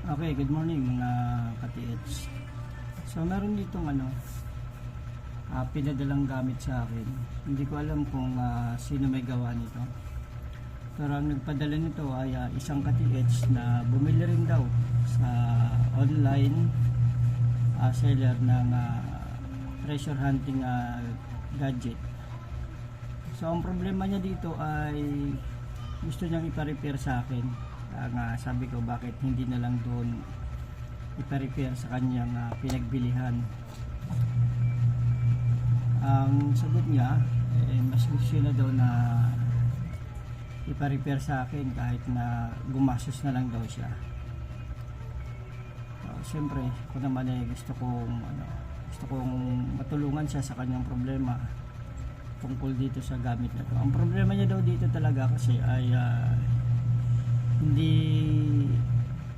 Okay, good morning mga ka-TH. So meron ditong pinadalang gamit sa akin. Hindi ko alam kung sino may gawa nito. Pero ang nagpadala nito ay isang ka-TH na bumili rin daw sa online seller ng treasure hunting gadget. So ang problema niya dito ay gusto niyang ipa-repair sa akin. Sabi ko bakit hindi na lang doon ipa-repair sa kanyang pinagbilihan. Ang sagot niya mas gusto na daw na ipa-repair sa akin kahit na gumastos na lang daw siya. Siyempre ko naman gusto kong matulungan siya sa kanyang problema tungkol dito sa gamit na to. Ang problema niya daw dito talaga kasi ay hindi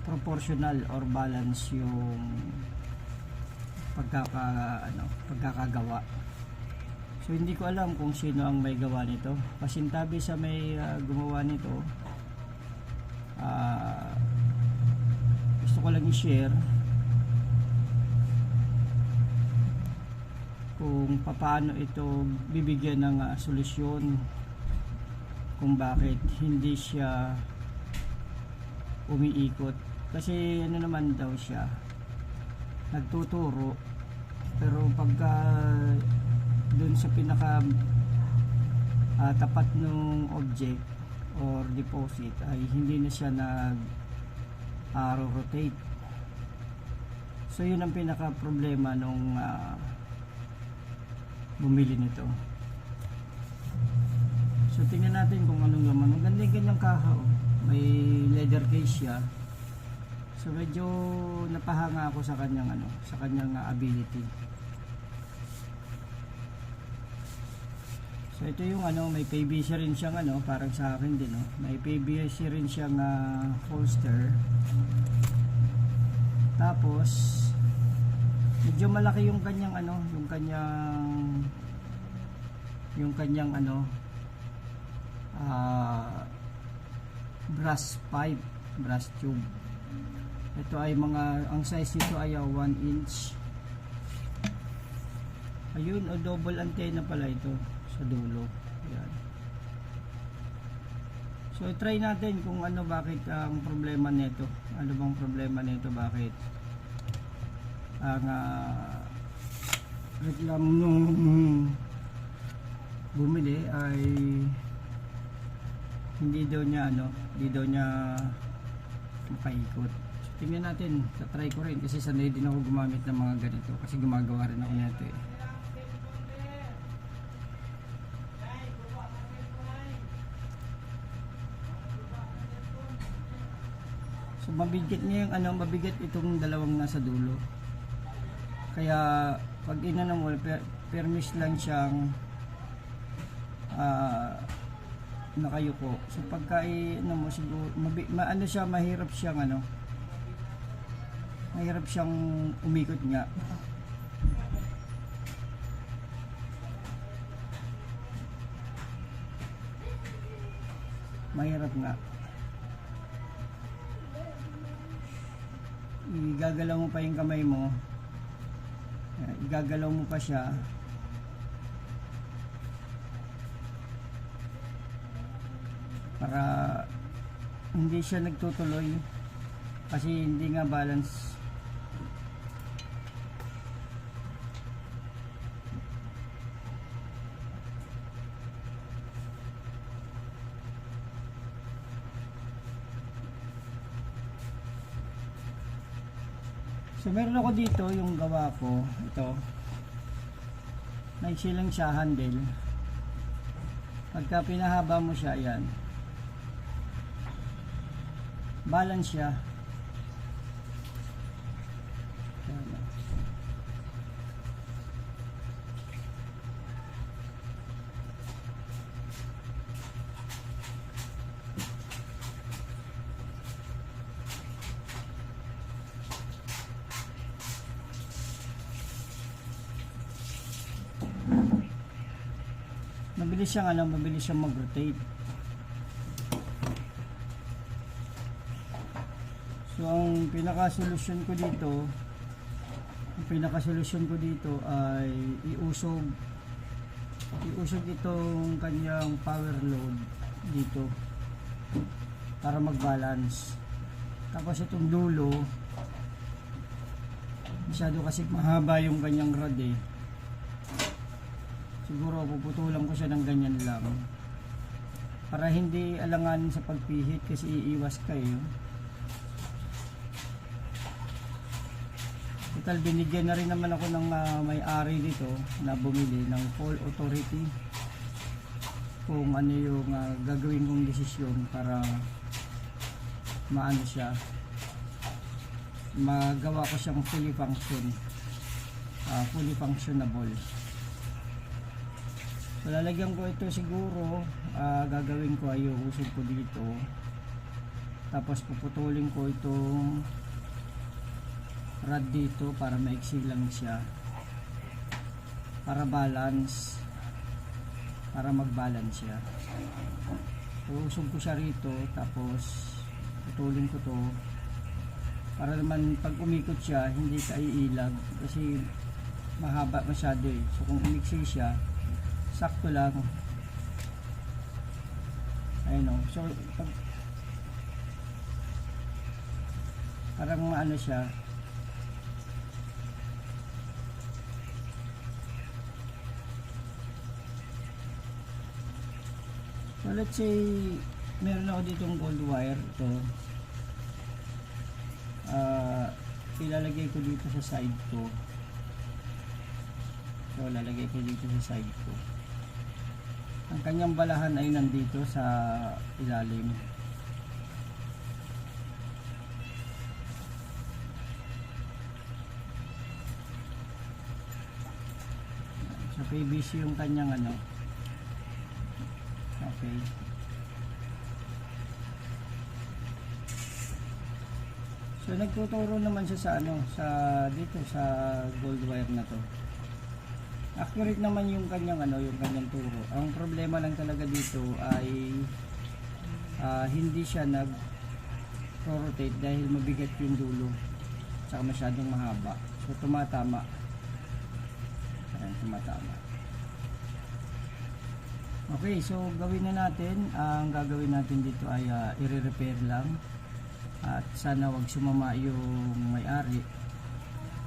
proportional or balance yung pagkakagawa. So hindi ko alam kung sino ang may gawa nito. Pasintabi sa may gumawa nito. Gusto ko lang i-share kung paano ito bibigyan ng solusyon kung bakit hindi siya umiikot. Kasi naman daw siya nagtuturo, pero pagka dun sa pinaka tapat ng object or deposit ay hindi na siya rotate. So yun ang pinaka problema nung bumili nito. So tingnan natin kung anong laman. Ang ganda yung ganyang kaha, may leather case siya. So medyo napahanga ako sa kanyang ability. So ito yung may PVC rin siyang parang sa akin din, may PVC rin siyang holster. Tapos medyo malaki yung kanyang brass pipe, brass tube. Ito ay ang size nito ay 1 inch. Ayun, double antenna pala ito sa dulo. Ayan. So try natin kung bakit ang problema nito. Ano bang problema nito, bakit ang reklamo nung bumili ay hindi daw niya mapaikot. So, tingnan natin, try ko rin kasi sanay din ako gumamit ng mga ganito kasi gumagawa rin ako nito So mabigat niya mabigat itong dalawang nasa dulo. Kaya pag inano mo, permis lang siyang nakayuko. So pagka siguro mahirap siyang umikot nga. Mahirap nga. Igagalaw mo pa yung kamay mo. Igagalaw mo pa siya. Para hindi siya nagtutuloy kasi hindi nga balance. So meron ako dito yung gawa ko, ito naiksi lang siya handle. Pagka pinahaba mo siya, yan, balance siya. Mabilis siyang mag-rotate. So ang pinaka-solusyon ko dito ay iusog itong kanyang power load dito para mag-balance. Tapos itong dulo, masyado kasi mahaba yung kanyang rod eh. Siguro puputulan ko siya ng ganyan lang para hindi alanganin sa pagpihit kasi iiwas kayo. Total, binigyan na rin naman ako ng may-ari dito na bumili ng full authority kung ano yung gagawin kong desisyon para maano siya, magawa ko siyang fully functionable. So, lalagyan ko ito siguro, gagawin ko ay usog ko dito, tapos puputulin ko itong rod dito para maiksi lang siya, para mag-balance siya. So, usog ko siya rito, tapos putulin ko to para naman pag umikot siya hindi ka iilag kasi mahaba masyado eh. So kung umiksi siya, sakto lang. Ayun o. So pag parang maano siya, so let's say meron ako ditong gold wire. Ito ilalagay ko dito sa side ko. So lalagay ko dito sa side ko. Ang kanyang balahan ay nandito sa ilalim. Sa PVC yung kanyang ano. Okay. So nagtuturo naman siya sa ano, dito sa gold wire na to. Accurate naman yung kanyang yung turo. Ang problema lang talaga dito ay hindi siya nag-rotate dahil mabigat yung dulo. Saka masyadong mahaba. So tumatama. Ayan, tumatama. Okay, so gawin na natin. Ang gagawin natin dito ay i-repair lang. At sana wag sumama yung may-ari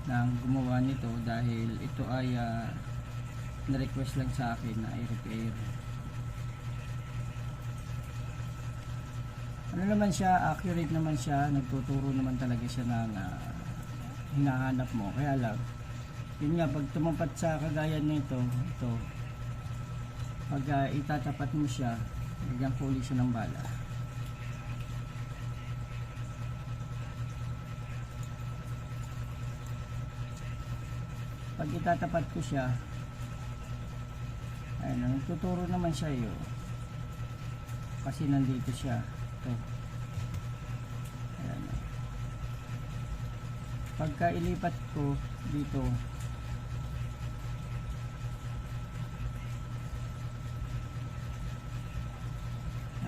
ng gumawa nito dahil ito ay na-request lang sa akin na i-repair. Ano naman siya, accurate naman siya, nagtuturo naman talaga siya ng hinahanap mo. Kaya lang, yun nga, pag tumapat sa kagaya nito, ito, pag itatapat mo siya, nagyang huli siya ng bala. Pag itatapat ko siya, ayun, nagtuturo naman siya yun. Kasi nandito siya. Ito. Ayan. Pagka ilipat ko dito,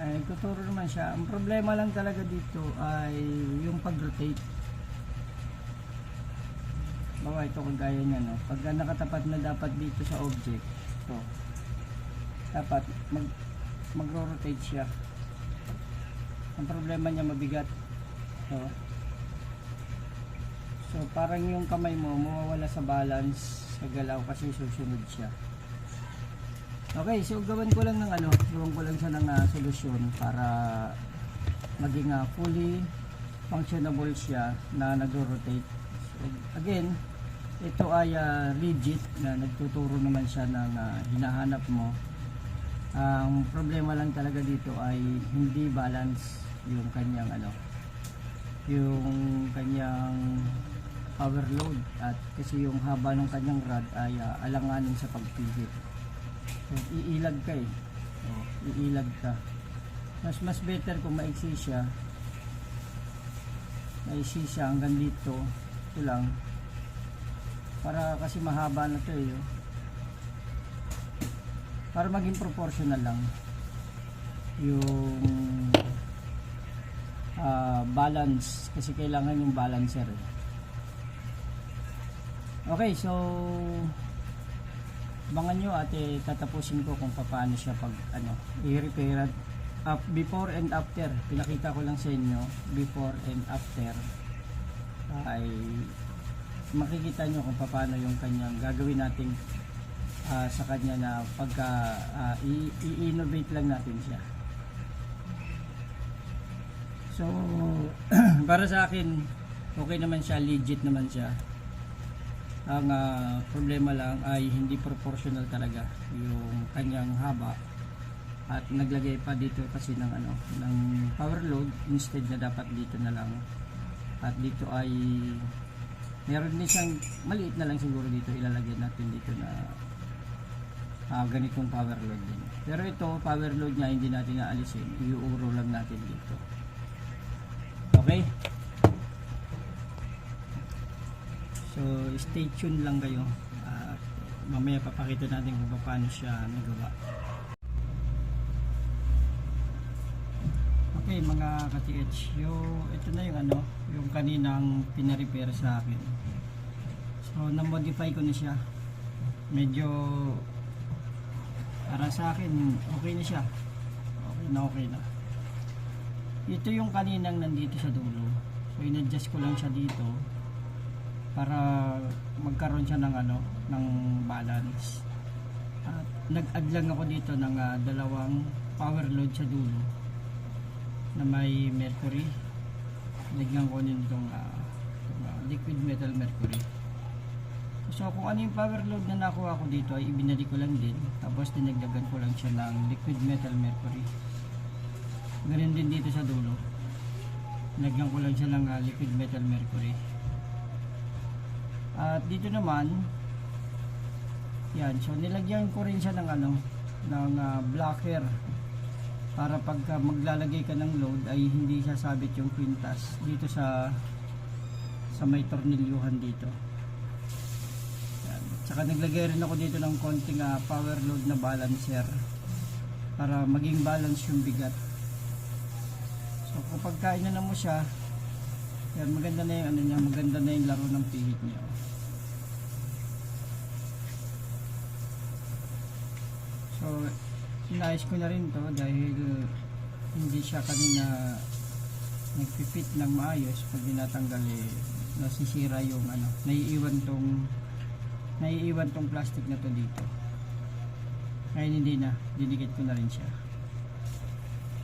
ay nagtuturo naman siya. Ang problema lang talaga dito ay yung pag-rotate. Bawa ito kagaya niya, no? Pag nakatapat na dapat dito sa object, ito, dapat mag-rotate siya. Ang problema niya mabigat. Ito. So parang yung kamay mo mawawala sa balance sa galaw kasi susunod siya. Okay, so gawan ko lang siya ng solusyon para maging fully functionable siya na nag-rotate. So, again, ito ay legit na nagtuturo naman siya ng hinahanap mo. Ang problema lang talaga dito ay hindi balance yung kanyang yung kanyang power load at kasi yung haba ng kanyang rod ay alanganin sa pagpihit. So, iilag ka iilag ka. Mas better kung maiksi siya hanggang dito. Ito lang para kasi mahaba na to para maging proportional lang yung balance, kasi kailangan yung balancer eh. Okay, so abangan nyo at tatapusin ko kung paano siya pag i-repair before and after. Pinakita ko lang sa inyo before and after, ay makikita nyo kung paano yung kanyang gagawin natin sa kanya na pagka i-innovate lang natin siya. So para sa akin okay naman siya, legit naman siya. Ang problema lang ay hindi proportional talaga yung kanyang haba, at naglagay pa dito kasi ng ng power load instead na dapat dito na lang, at dito ay meron din siyang maliit na lang siguro dito, ilalagay natin dito na ganitong power load din. Pero ito power load niya hindi natin aalisin, iuuro lang natin dito. Okay, so stay tuned lang kayo at mamaya papakita natin kung paano siya nagawa. Okay mga ka-TH, ito na yung yung kaninang pina-repair sa akin. So na-modify ko na siya, medyo para sa akin okay na siya, okay na. Ito yung kaninang nandito sa dulo, so in-adjust ko lang siya dito para magkaroon siya ng ng balance. At nag-add lang ako dito ng dalawang power load sa dulo na may mercury. Lagyan ko nitong liquid metal mercury. So kung ano yung power load na nakuha ko dito ay ibinalik ko lang din, tapos dinagdagan ko lang siya ng liquid metal mercury. Ganun din dito sa dulo, lagyan ko lang siya ng liquid metal mercury. At dito naman yan, so nilagyan ko rin siya ng ng blocker para pagka maglalagay ka ng load ay hindi sasabit yung kwintas dito sa may tornilyuhan dito. Yan. Tsaka naglagay rin ako dito ng konting power load na balancer para maging balance yung bigat. So kapag kainan mo siya, yan, maganda na yung niya, maganda na yung laro ng pihit niya. So inayos ko na rin to dahil hindi siya kanina nagpipit ng maayos. Pag dinatanggal nasisira yung naiiwan tong plastic na to dito. Ngayon hindi na, dinikit ko na rin siya.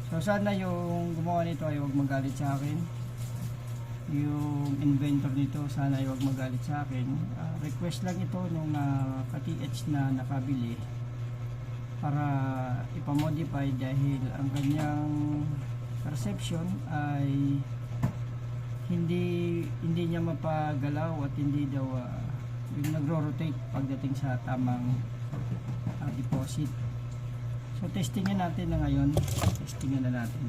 So sana yung gumawa nito ay huwag magalit sa akin, yung inventor nito sana ay huwag magalit sa akin. Request lang ito nung ka-TH na nakabili para ipamodify dahil ang kanyang perception ay hindi niya mapagalaw at hindi daw yung nagro-rotate pagdating sa tamang deposit. So testingin natin na ngayon, testingin na natin.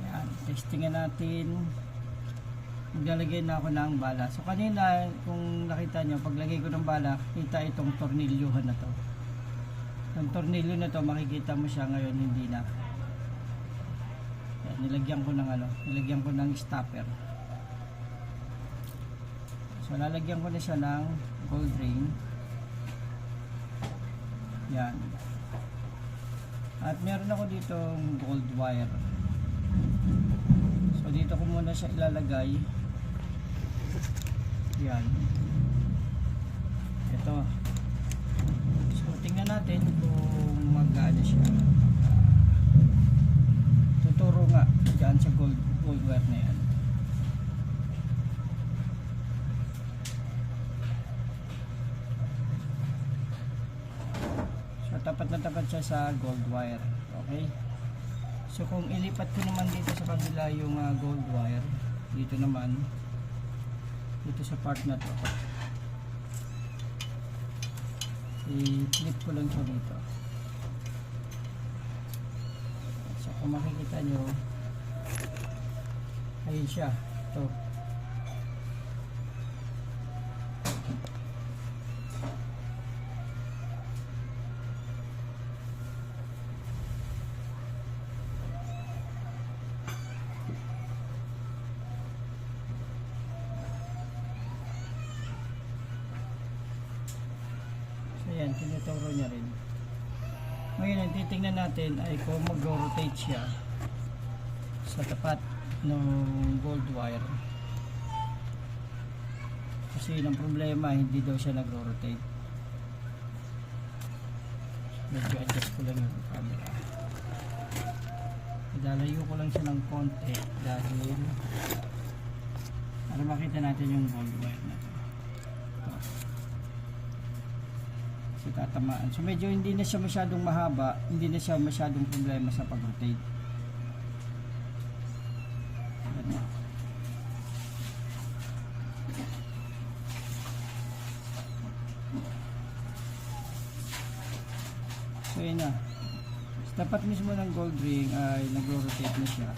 Yan, testingin natin. Maglalagay na ako ng bala. So kanina kung nakita nyo, paglagay ko ng bala, kita itong tornilyuhan na to. Yung tornilyo na to, makikita mo siya, ngayon hindi na. Yan, nilagyan ko ng stopper. So lalagyan ko na siya ng gold ring. Yan. At meron ako dito gold wire. So dito ko muna siya ilalagay. Yan. Ito. So tingnan natin kung mag-ano siya. Tuturo nga dyan sa gold wire na yan. Tapat na tapat siya sa gold wire. Okay, so kung ilipat ko naman dito sa kabila yung gold wire, dito naman dito sa part na to, i-flip ko lang siya dito. So kung makikita nyo, ayun siya, ito. tinuturo niya rin. Ngayon ang titingnan natin ay kung mag-rotate siya sa tapat ng gold wire. Kasi yun ang problema, hindi daw siya nag-rotate. Medyo adjust ko lang yung camera. Idalayo ko lang siya ng konti dahil para makita natin yung gold wire na ito. Kasi tatamaan. So medyo hindi na siya masyadong mahaba, hindi na siya masyadong problema sa pag-rotate. So yun na. Sa tapat mismo ng gold ring ay nagro-rotate na siya.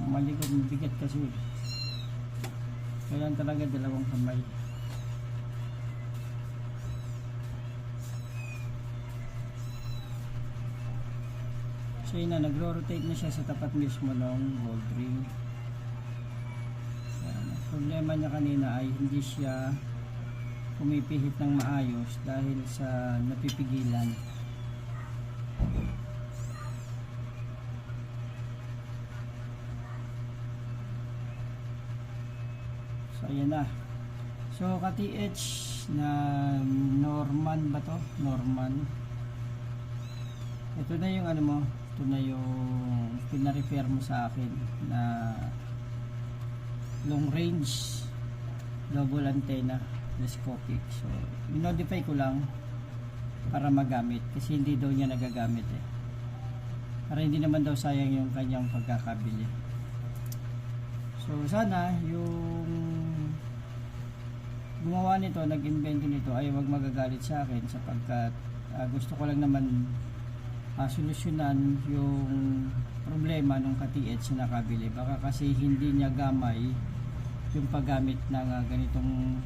Malikot, mabigat kasi. Kailan talaga dalawang kamay. So yun na, nagro-rotate na siya sa tapat mismo ng gold ring. Problema niya kanina ay hindi siya pumipihit ng maayos dahil sa napipigilan. So ayan na. So ka-TH na Norman ba to? Norman. Ito na yung ano mo, ito na yung pina-refer mo sa akin na long range double antenna telescopic. So i-modify ko lang para magamit kasi hindi daw niya nagagamit eh. Para hindi naman daw sayang yung kanyang pagkakabili. So sana yung gumawa nito, nag-invento nito ay wag magagalit sa akin sapagkat gusto ko lang naman solusyonan yung problema ng ka-TH na nakabili. Baka kasi hindi niya gamay yung paggamit ng ganitong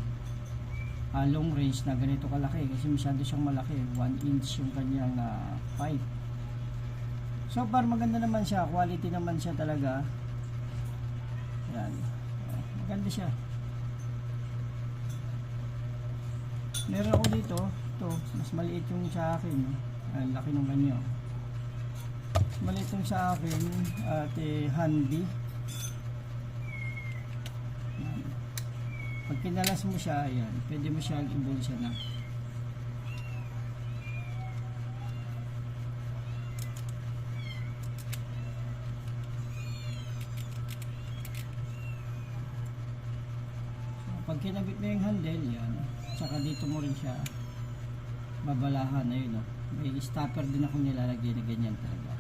long range na ganito kalaki kasi masyado siyang malaki, 1 inch yung kanyang pipe. So far maganda naman siya, quality naman siya talaga. Yan, maganda siya. Meron ako dito, ito mas maliit yung sa akin, ay laki ng kanya. Mas maliit yung sa akin at handy. Pag kinalas mo siya, ayan, pwede mo siya i-bulsa na. So, pag kinabit mo yung handle, yan, saka dito mo rin siya babalahan, ayun o. May stopper din ako nilalagay na ganyan talaga.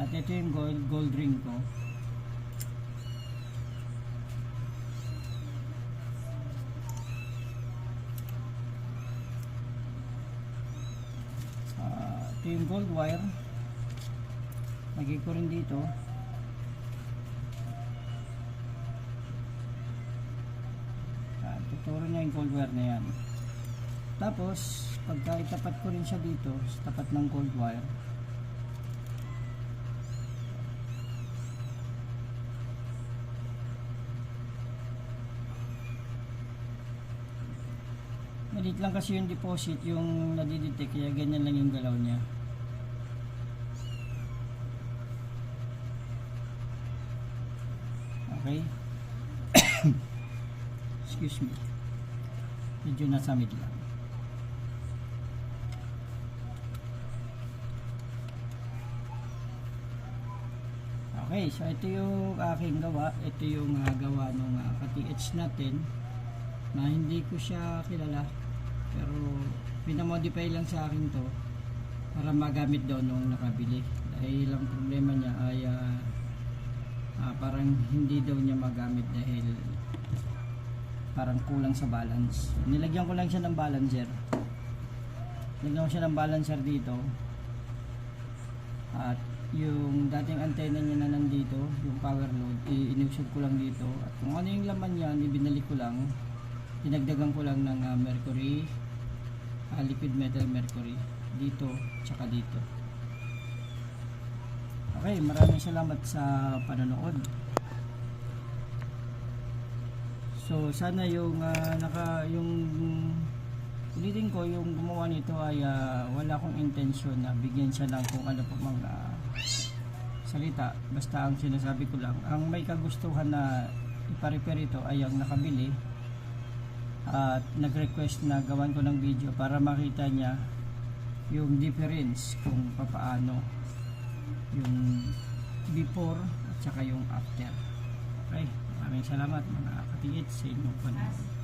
At ito yung gold ring ko. Ito yung gold wire. Lagay ko rin dito. Tuturo niya yung gold wire na yan. Tapos pagka itapat ko rin siya dito sa tapat ng gold wire, maliit lang kasi yung deposit yung nadidetect, kaya ganyan lang yung galaw niya. Okay. Excuse me, medyo nasamid lang. Okay, so ito yung aking gawa. Ito yung gawa ng ka-TH natin na hindi ko siya kilala, pero pinamodify lang sa akin to para magamit daw nung nakabili. Dahil ang problema niya ay parang hindi daw niya magamit dahil parang kulang sa balance. Nilagyan ko lang siya ng balancer. Nilagyan ko siya ng balancer dito. At yung dating antenna niya na nandito, yung power load, inusog ko lang dito. At kung ano yung laman niya, ibinalik ko lang. Dinagdagan ko lang ng mercury liquid metal mercury dito tsaka dito. Okay, maraming salamat sa panonood. So sana yung ulitin ko, yung gumawa nito ay wala akong intensyon na bigyan siya ng kung ano pa mang salita. Basta ang sinasabi ko lang, ang may kagustuhan na ipa-repair ito ay ang nakabili at nag-request na gawan ko ng video para makita niya yung difference kung papaano yung before at saka yung after. Okay, maraming salamat mga katiits sa inyong panonood.